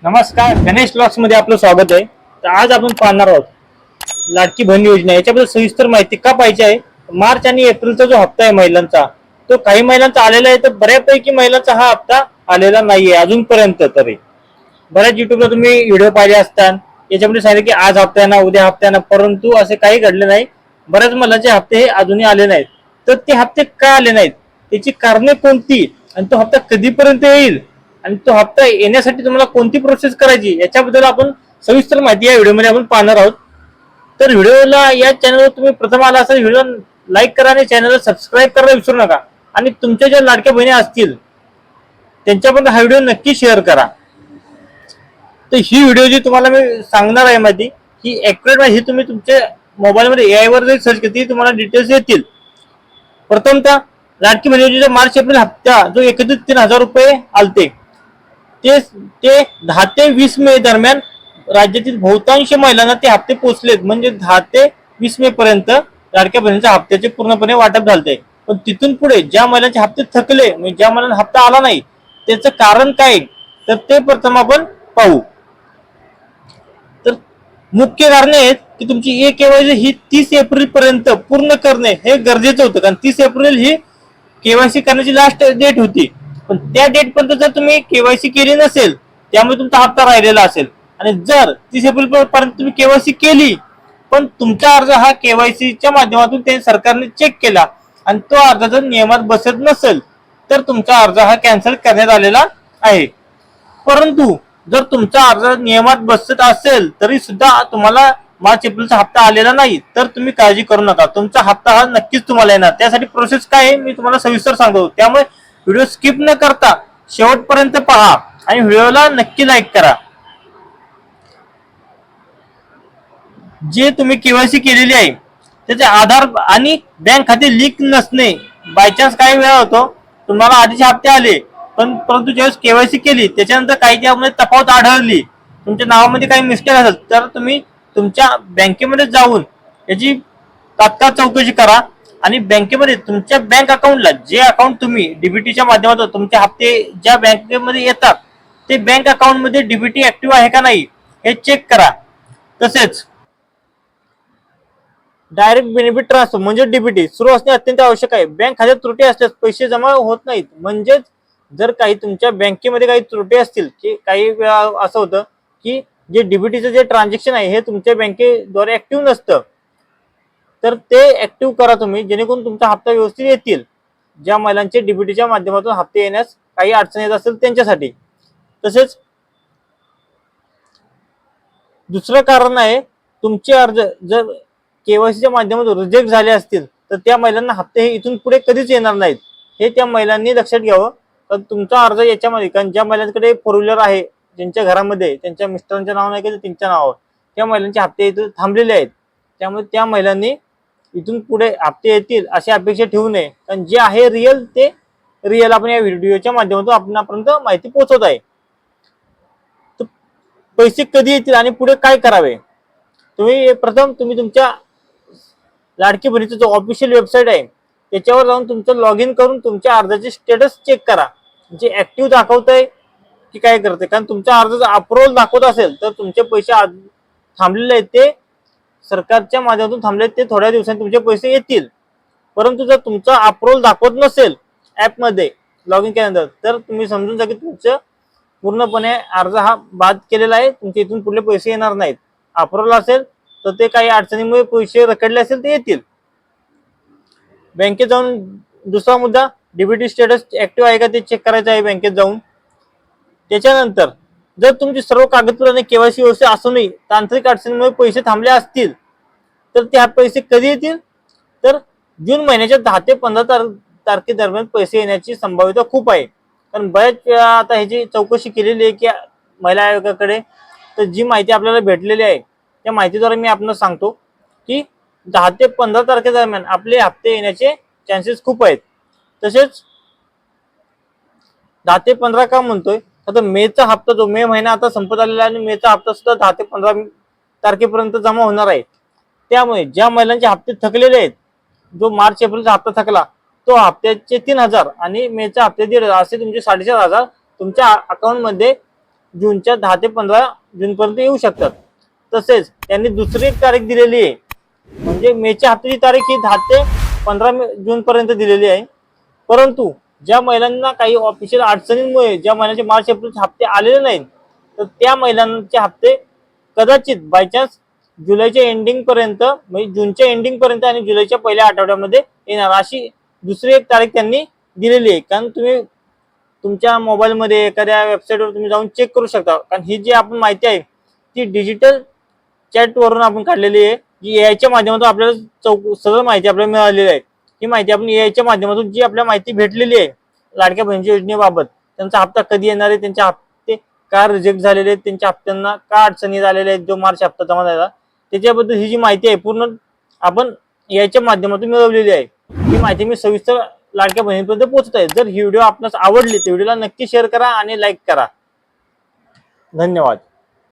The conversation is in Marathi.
नमस्कार, गणेश ब्लॉग्स मध्ये आपलं स्वागत आहे. तर आज आपण पाहणार आहोत लाडकी बहीण योजना याच्याबद्दल सविस्तर माहिती का पाहिजे आहे. मार्च आणि एप्रिलचा जो हप्ता आहे महिलांचा, तो काही महिलांचा आलेला आहे, तर बऱ्यापैकी महिलांचा हा हप्ता आलेला नाहीये अजूनपर्यंत. तरी बऱ्याच युट्यूबला तुम्ही व्हिडिओ पाहिले असतात, याच्यामध्ये सांगितले की आज हप्त्याना उद्या हप्त्याना, परंतु असे काही घडले नाही. बऱ्याच महिलांचे हप्ते हे अजूनही आले नाहीत. तर ते हप्ते का आले नाहीत, त्याची कारणे कोणती, आणि तो हप्ता कधीपर्यंत येईल, आणि तो हप्ता येण्यासाठी तुम्हाला कोणती प्रोसेस करायची, याच्याबद्दल आपण सविस्तर माहिती या व्हिडिओमध्ये आपण पाहणार आहोत. तर व्हिडिओला, या चॅनलवर तुम्ही प्रथम आला असाल, व्हिडिओ लाईक करा आणि चॅनलला सबस्क्राईब करायला विसरू नका. आणि तुमच्या ज्या लाडक्या बहिणी असतील त्यांच्यापर्यंत हा व्हिडिओ नक्की शेअर करा. तर ही व्हिडिओ जी तुम्हाला मी सांगणार आहे माहिती, ही ऍक्युरेट ही तुम्ही तुमच्या मोबाईलमध्ये AI वर जर सर्च केली तुम्हाला डिटेल्स येतील. प्रथमतः लाडकी बहीण योजनेचा मार्च एप्रिल हप्ता जो एकत्रित 3,000 रुपये आलते, ते ते 10 ते 20 मे दरम्यान राज्यातील बहुतांश महिलांना ते हप्ते पोहोचलेत. म्हणजे 10 ते 20 मे पर्यंत लाडक्या बहिणीच्या हप्त्याचे पूर्णपणे वाटप झालते. पण तिथून पुढे ज्या महिलांचे हप्ते थकले, म्हणजे ज्या महिलांना हप्ता आला नाही, त्याचं कारण काय, तर ते प्रथम आपण पाहू. तर मुख्य कारण आहेत की तुमची केवायसी ही 30 एप्रिल पर्यंत पूर्ण करणे हे गरजेचं होतं. कारण 30 एप्रिल ही केवायसी करण्याची लास्ट डेट होती. पण त्या डेट पर्यंत जर तुम्ही केवायसी केली नसेल, त्यामुळे तुमचा हप्ता राहिलेला असेल. आणि जर 30 एप्रिल पर्यंत तुम्ही केवायसी केली, पण तुमचा अर्ज हा केवायसीच्या माध्यमातून ते सरकारने चेक केला आणि तो अर्ज जर नियमात बसत नसेल, तर तुमचा अर्ज हा कॅन्सल करण्यात आलेला आहे. परंतु जर तुमचा अर्ज नियमात बसत असेल तरी सुद्धा तुम्हाला मार्च एप्रिलचा हप्ता आलेला नाही, तर तुम्ही काळजी करू नका, तुमचा हप्ता हा नक्कीच तुम्हाला येणार. त्यासाठी प्रोसेस काय आहे मी तुम्हाला सविस्तर सांगतो, त्यामुळे व्हिडिओ स्किप न करता शेवटपर्यंत पहा आणि व्हिडिओला नक्की लाईक करा. जे तुम्ही केवायसी केलेली आहे त्याचे आधार आणि बँक खाते लिंक नसणे, बायचान्स काही वेळा होतो तुम्हाला आधीचे हप्ते आले, परंतु ज्यावेळेस केवायसी केली त्याच्यानंतर काही त्यामध्ये तफावत आढळली, तुमच्या नावामध्ये काही मिस्टेक असेल, तर तुम्ही तुमच्या बँकेमध्ये जाऊन याची तात्काळ चौकशी करा. आणि बँकेमध्ये तुमच्या बँक अकाउंटला, जे अकाउंट तुम्ही डीबीटीच्या माध्यमातून तुमचे हप्ते ज्या बँकेमध्ये येतात, ते बँक अकाउंटमध्ये डीबीटी ऍक्टिव्ह आहे का नाही हे चेक करा. तसेच डायरेक्ट बेनिफिट ट्रान्सफर म्हणजे डीबीटी सुरू असणे अत्यंत आवश्यक आहे. बँक खात्यात त्रुटी असल्यास पैसे जमा होत नाहीत. म्हणजेच जर काही तुमच्या बँकेमध्ये काही त्रुटी असतील, की काही वेळा असं होतं की जे डीबीटीचं जे ट्रान्झॅक्शन आहे हे तुमच्या बँकेद्वारे ऍक्टिव्ह नसतं, तर ते ऍक्टिव्ह करा तुम्ही, जेणेकरून तुमचा हप्ता व्यवस्थित येतील. ज्या महिलांचे डीबीटीच्या माध्यमातून हप्ते येण्यास काही अडचण येत असेल त्यांच्यासाठी. तसेच दुसरं कारण आहे, तुमचे अर्ज जर केवायसीच्या माध्यमातून रिजेक्ट झाले असतील, तर त्या महिलांना हप्ते हे इथून पुढे कधीच येणार नाहीत. हे त्या महिलांनी लक्षात घ्यावं. तर तुमचा अर्ज याच्यामध्ये, कारण ज्या महिलांकडे फोर व्हीलर आहे, ज्यांच्या घरामध्ये त्यांच्या मिस्टरांच्या नाव नाही की त्यांच्या नावावर, त्या महिलांचे हप्ते इथून थांबलेले आहेत. त्यामुळे त्या महिलांनी इथून पुढे हप्ते येतील अशी अपेक्षा ठेवू नये. कारण जे आहे रिअल ते रिअल आपण या व्हिडिओच्या माध्यमातून आपणापर्यंत माहिती पोहोचवत आहे. तर पैसे कधी येतील आणि पुढे काय करावे, प्रथम तुम्ही तुमच्या लाडकी बहिणीचा जो ऑफिशियल वेबसाईट आहे त्याच्यावर जाऊन तुमचं लॉग इन करून तुमच्या अर्जाचे स्टेटस चेक करा. जे ऍक्टिव्ह दाखवत आहे की काय करते, कारण तुमचा अर्ज जर अप्रुव्हल दाखवत असेल तर तुमचे पैसे थांबलेले आहेत, ते सरकारच्या माध्यमातून थांबले, ते थोड्या दिवसांनी तुमचे पैसे येतील. परंतु जर तुमचा अप्रुव्हल दाखवत नसेल ऍपमध्ये लॉग इन केल्यानंतर, तर तुम्ही समजून जा की तुमचं पूर्णपणे अर्ज हा बाद केलेला आहे, तुमचे इथून पुढले पैसे येणार नाहीत. अप्रुव्हल असेल तर ते काही अडचणीमुळे पैसे रखडले असेल ते येतील. बँकेत जाऊन दुसरा मुद्दा, डीबीटी स्टेटस ऍक्टिव्ह आहे का ते चेक करायचं आहे बँकेत जाऊन. त्याच्यानंतर जर तुमची सर्व कागदपत्र आणि केवायसी व्यवस्थित असूनही तांत्रिक अडचणीमुळे पैसे थांबले असतील, तर ते पैसे कधी येतील, तर जून महिन्याच्या 10 ते 15 तारखेदरम्यान पैसे येण्याची संभाव्यता खूप आहे. कारण बऱ्याच वेळा आता ह्याची चौकशी केलेली आहे की महिला आयोगाकडे, तर जी माहिती आपल्याला भेटलेली आहे त्या माहितीद्वारे मी आपल्याला सांगतो की 10 ते 15 तारखेदरम्यान आपले हप्ते येण्याचे चान्सेस खूप आहेत. तसेच 10 ते 15 का म्हणतोय, आता मेचा हप्ता, जो मे महिना आता संपत आलेला आहे आणि मेचा हप्ता सुद्धा 10 ते 15 तारखेपर्यंत जमा होणार आहे. त्यामुळे ज्या महिलांचे हप्ते थकलेले आहेत, जो मार्च एप्रिलचा हप्ता थकला तो हप्त्याचे 3,000 आणि मेचा हप्ते 1,500 असे तुमचे 4,500 तुमच्या अकाउंटमध्ये जूनच्या 10 ते 15 जूनपर्यंत येऊ शकतात. तसेच त्यांनी दुसरी एक तारीख दिलेली आहे, म्हणजे मेच्या हप्त्याची तारीख ही 10 ते 15 जून पर्यंत दिलेली आहे. परंतु ज्या महिलांना काही ऑफिशियल अडचणींमुळे ज्या महिन्याचे मार्च एप्रिलचे हप्ते आलेले नाहीत, तर त्या महिलांचे हप्ते कदाचित बायचान्स जुलैच्या एंडिंग पर्यंत, म्हणजे जूनच्या एंडिंग पर्यंत आणि जुलैच्या पहिल्या आठवड्यामध्ये येणार, अशी दुसरी एक तारीख त्यांनी दिलेली आहे. कारण तुम्ही तुमच्या मोबाईलमध्ये एखाद्या वेबसाईटवर तुम्ही जाऊन चेक करू शकता. कारण ही जी आपण माहिती आहे ती डिजिटल चॅट वरून आपण काढलेली आहे, जी एआयच्या माध्यमातून आपल्याला सगळं माहिती आपल्याला मिळालेली आहे. ही माहिती आपण एआयच्या माध्यमातून जी आपल्याला माहिती भेटलेली आहे लाडक्या बहिणीच्या योजनेबाबत, त्यांचा हप्ता कधी येणार आहे, त्यांचे हप्ते का रिजेक्ट झालेले आहेत, त्यांच्या हप्त्यांना का अडचणी झालेल्या आहेत, जो मार्च हप्ता जमा झाला त्याच्याबद्दल ही जी माहिती आहे पूर्ण आपण एआयच्या माध्यमातून मिळवलेली आहे. ही माहिती मी सविस्तर लाडक्या बहिणीपर्यंत पोहोचत आहे. जर ही व्हिडिओ आपल्यास आवडली तर व्हिडिओला नक्की शेअर करा आणि लाईक करा. धन्यवाद.